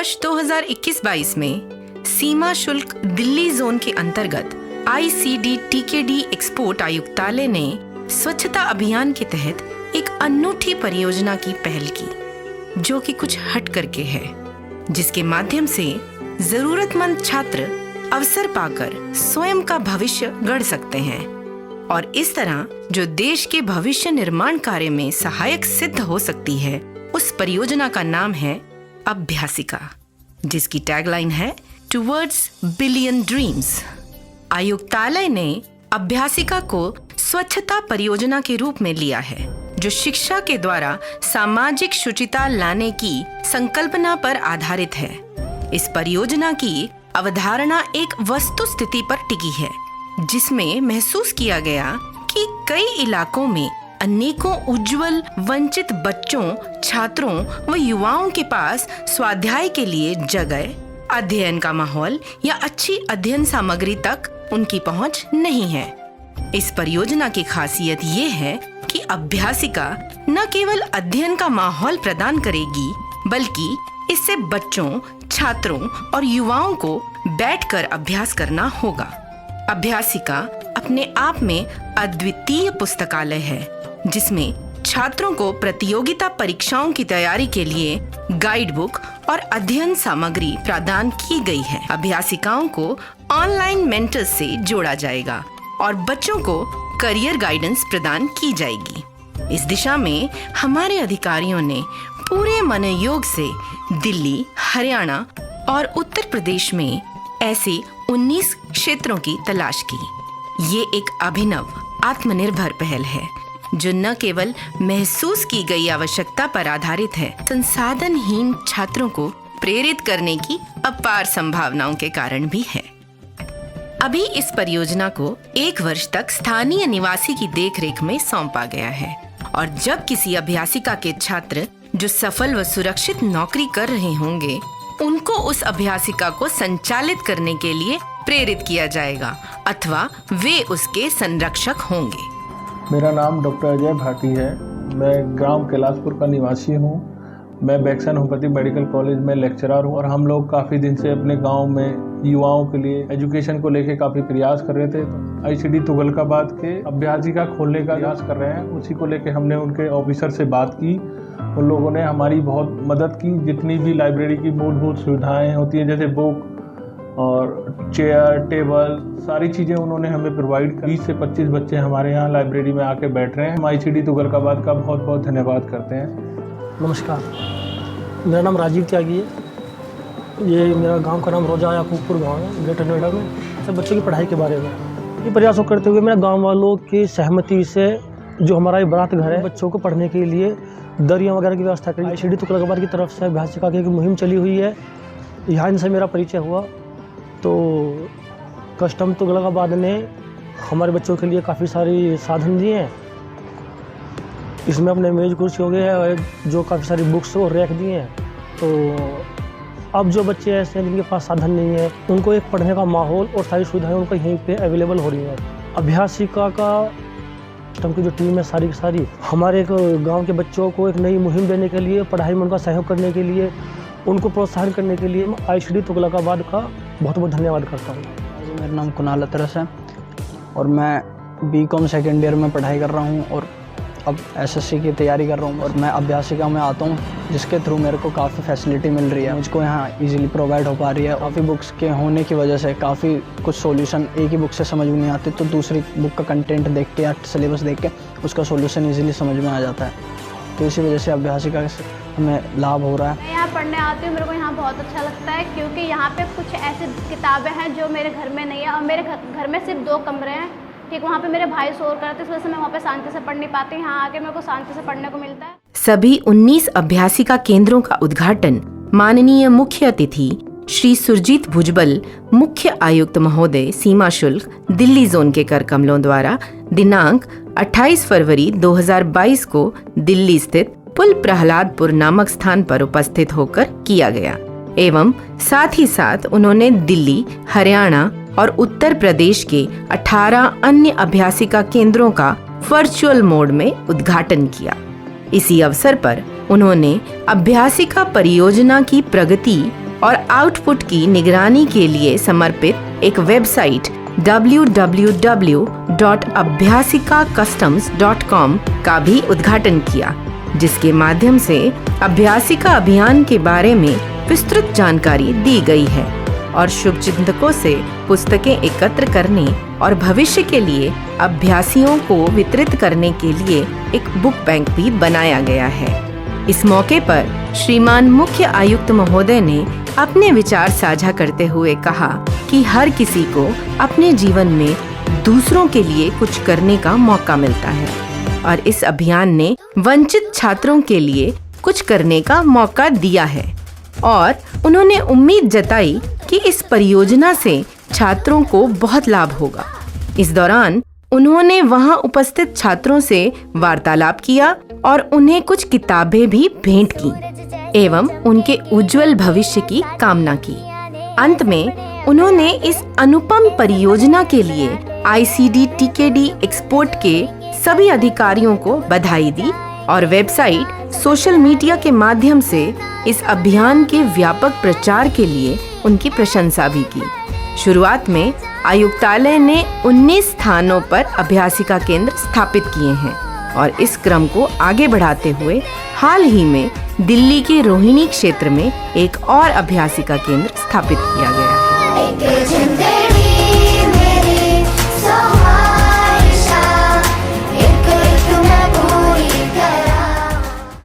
वर्ष 2021-22 में सीमा शुल्क दिल्ली जोन के अंतर्गत ICD-TKD एक्सपोर्ट आयुक्तालय ने स्वच्छता अभियान के तहत एक अनूठी परियोजना की पहल की, जो कि कुछ हट करके है, जिसके माध्यम से जरूरतमंद छात्र अवसर पाकर स्वयं का भविष्य गढ़ सकते हैं और इस तरह जो देश के भविष्य निर्माण कार्य में सहायक सिद्ध हो सकती है। उस परियोजना का नाम है अभ्यासिका, जिसकी टैगलाइन है टुवर्ड्स बिलियन ड्रीम्स। आयुक्तालय ने अभ्यासिका को स्वच्छता परियोजना के रूप में लिया है, जो शिक्षा के द्वारा सामाजिक शुचिता लाने की संकल्पना पर आधारित है। इस परियोजना की अवधारणा एक वस्तु स्थिति पर टिकी है, जिसमें महसूस किया गया कि कई इलाकों में अनेकों उज्जवल वंचित बच्चों, छात्रों व युवाओं के पास स्वाध्याय के लिए जगह, अध्ययन का माहौल या अच्छी अध्ययन सामग्री तक उनकी पहुंच नहीं है। इस परियोजना की खासियत ये है कि अभ्यासिका न केवल अध्ययन का माहौल प्रदान करेगी, बल्कि इससे बच्चों, छात्रों और युवाओं को बैठकर अभ्यास करना होगा। अभ्यासिका अपने आप में अद्वितीय पुस्तकालय है, जिसमें छात्रों को प्रतियोगिता परीक्षाओं की तैयारी के लिए गाइड बुक और अध्ययन सामग्री प्रदान की गई है। अभ्यासिकाओं को ऑनलाइन मेंटर्स से जोड़ा जाएगा और बच्चों को करियर गाइडेंस प्रदान की जाएगी। इस दिशा में हमारे अधिकारियों ने पूरे मनोयोग से दिल्ली, हरियाणा और उत्तर प्रदेश में ऐसे 19 क्षेत्रों की तलाश की। ये एक अभिनव आत्मनिर्भर पहल है, जो न केवल महसूस की गई आवश्यकता पर आधारित है, संसाधनहीन छात्रों को प्रेरित करने की अपार संभावनाओं के कारण भी है। अभी इस परियोजना को 1 वर्ष तक स्थानीय निवासी की देखरेख में सौंपा गया है और जब किसी अभ्यासिका के छात्र जो सफल व सुरक्षित नौकरी कर रहे होंगे, उनको उस अभ्यासिका को संचालित करने के लिए प्रेरित किया जाएगा अथवा वे उसके संरक्षक होंगे। मेरा नाम डॉक्टर अजय भाटी है। मैं ग्राम कैलाशपुर का निवासी हूँ। मैं वैक्सन होम्योपैथी मेडिकल कॉलेज में लेक्चरर हूँ और हम लोग काफ़ी दिन से अपने गांव में युवाओं के लिए एजुकेशन को लेके काफ़ी प्रयास कर रहे थे। ICD तुगलकाबाद के अभ्यासिका खोलने का प्रयास कर रहे हैं। उसी को लेके हमने उनके ऑफिसर से बात की। उन लोगों ने हमारी बहुत मदद की। जितनी भी लाइब्रेरी की मूलभूत सुविधाएँ होती हैं, जैसे बुक और चेयर, टेबल, सारी चीज़ें उन्होंने हमें प्रोवाइड की। 20 से 25 बच्चे हमारे यहाँ लाइब्रेरी में आके बैठ रहे हैं। हम ICD तुगलकाबाद का बहुत बहुत धन्यवाद करते हैं। नमस्कार, मेरा नाम राजीव त्यागी है। ये मेरा गांव का नाम रोजा याकूबपुर गांव है, ग्रेटर नोएडा में। सब बच्चों की पढ़ाई के बारे में ये प्रयासों करते हुए मेरा गांव वालों की सहमति से जो हमारा ये बारात घर है, बच्चों को पढ़ने के लिए दरिया वगैरह की व्यवस्था करी। ICD तुगलकाबाद की तरफ से अभ्यासिका की एक मुहिम चली हुई है। यहाँ इनसे मेरा परिचय हुआ तो कस्टम तुगलकाबाद ने हमारे बच्चों के लिए काफ़ी सारी साधन दिए हैं। इसमें अपने मेज कुर्सी हो गए हैं, जो काफ़ी सारी बुक्स और रैक दिए हैं। तो अब जो बच्चे ऐसे हैं जिनके पास साधन नहीं है, उनको एक पढ़ने का माहौल और सारी सुविधाएं उनको यहीं पे अवेलेबल हो रही हैं। अभ्यासिका का कस्टम की जो टीम है सारी की सारी हमारे गाँव के बच्चों को एक नई मुहिम देने के लिए, पढ़ाई में उनका सहयोग करने के लिए, उनको प्रोत्साहन करने के लिए मैं ICD तुगलकाबाद का बहुत बहुत धन्यवाद करता हूँ। मेरा नाम कुणाल अतरस है और मैं BCom सेकेंड ईयर में पढ़ाई कर रहा हूँ और अब SSC की तैयारी कर रहा हूँ। और मैं अभ्यासिका में आता हूँ, जिसके थ्रू मेरे को काफ़ी फैसिलिटी मिल रही है। मुझको यहाँ इजीली प्रोवाइड हो पा रही है। काफ़ी बुक्स के होने की वजह से काफ़ी कुछ सॉल्यूशन एक ही बुक से समझ में नहीं आते, तो दूसरी बुक का कंटेंट देख के या सिलेबस देख के उसका सॉल्यूशन इजीली समझ में आ जाता है। तो इसी वजह से अभ्यासिका से हमें लाभ हो रहा है। मैं यहाँ पढ़ने आती हूँ, मेरे को यहाँ बहुत अच्छा लगता है, क्योंकि यहाँ पे कुछ ऐसी किताबें हैं जो मेरे घर में नहीं है। और मेरे घर में सिर्फ 2 कमरे हैं, ठीक, वहाँ पे मेरे भाई शोर करते, इस वजह से मैं वहाँ पे शांति से पढ़ नहीं पाती। यहाँ आके मेरे को शांति से पढ़ने को मिलता है। सभी 19 अभ्यासिका केंद्रों का उद्घाटन माननीय मुख्य अतिथि श्री सुरजीत भुजबल, मुख्य आयुक्त महोदय सीमा शुल्क दिल्ली जोन के कर कमलों द्वारा दिनांक 28 फरवरी 2022 को दिल्ली स्थित पुल प्रहलादपुर नामक स्थान पर उपस्थित होकर किया गया एवं साथ ही साथ उन्होंने दिल्ली, हरियाणा और उत्तर प्रदेश के 18 अन्य अभ्यासिका केंद्रों का वर्चुअल मोड में उद्घाटन किया। इसी अवसर पर उन्होंने अभ्यासिका परियोजना की प्रगति और आउटपुट की निगरानी के लिए समर्पित एक वेबसाइट www.abhyasikacustoms.com का भी उद्घाटन किया, जिसके माध्यम से अभ्यासिका अभियान के बारे में विस्तृत जानकारी दी गई है और शुभचिंतकों से पुस्तकें एकत्र करने और भविष्य के लिए अभ्यासियों को वितरित करने के लिए एक बुक बैंक भी बनाया गया है। इस मौके पर श्रीमान मुख्य आयुक्त महोदय ने अपने विचार साझा करते हुए कहा कि हर किसी को अपने जीवन में दूसरों के लिए कुछ करने का मौका मिलता है और इस अभियान ने वंचित छात्रों के लिए कुछ करने का मौका दिया है और उन्होंने उम्मीद जताई कि इस परियोजना से छात्रों को बहुत लाभ होगा। इस दौरान उन्होंने वहां उपस्थित छात्रों से वार्तालाप किया और उन्हें कुछ किताबें भी भेंट की एवं उनके उज्जवल भविष्य की कामना की। अंत में उन्होंने इस अनुपम परियोजना के लिए ICD-TKD एक्सपोर्ट के सभी अधिकारियों को बधाई दी और वेबसाइट, सोशल मीडिया के माध्यम से इस अभियान के व्यापक प्रचार के लिए उनकी प्रशंसा भी की। शुरुआत में आयुक्तालय ने 19 स्थानों पर अभ्यासिका केंद्र स्थापित किए हैं और इस क्रम को आगे बढ़ाते हुए हाल ही में दिल्ली के रोहिणी क्षेत्र में एक और अभ्यासिका केंद्र स्थापित किया गया है।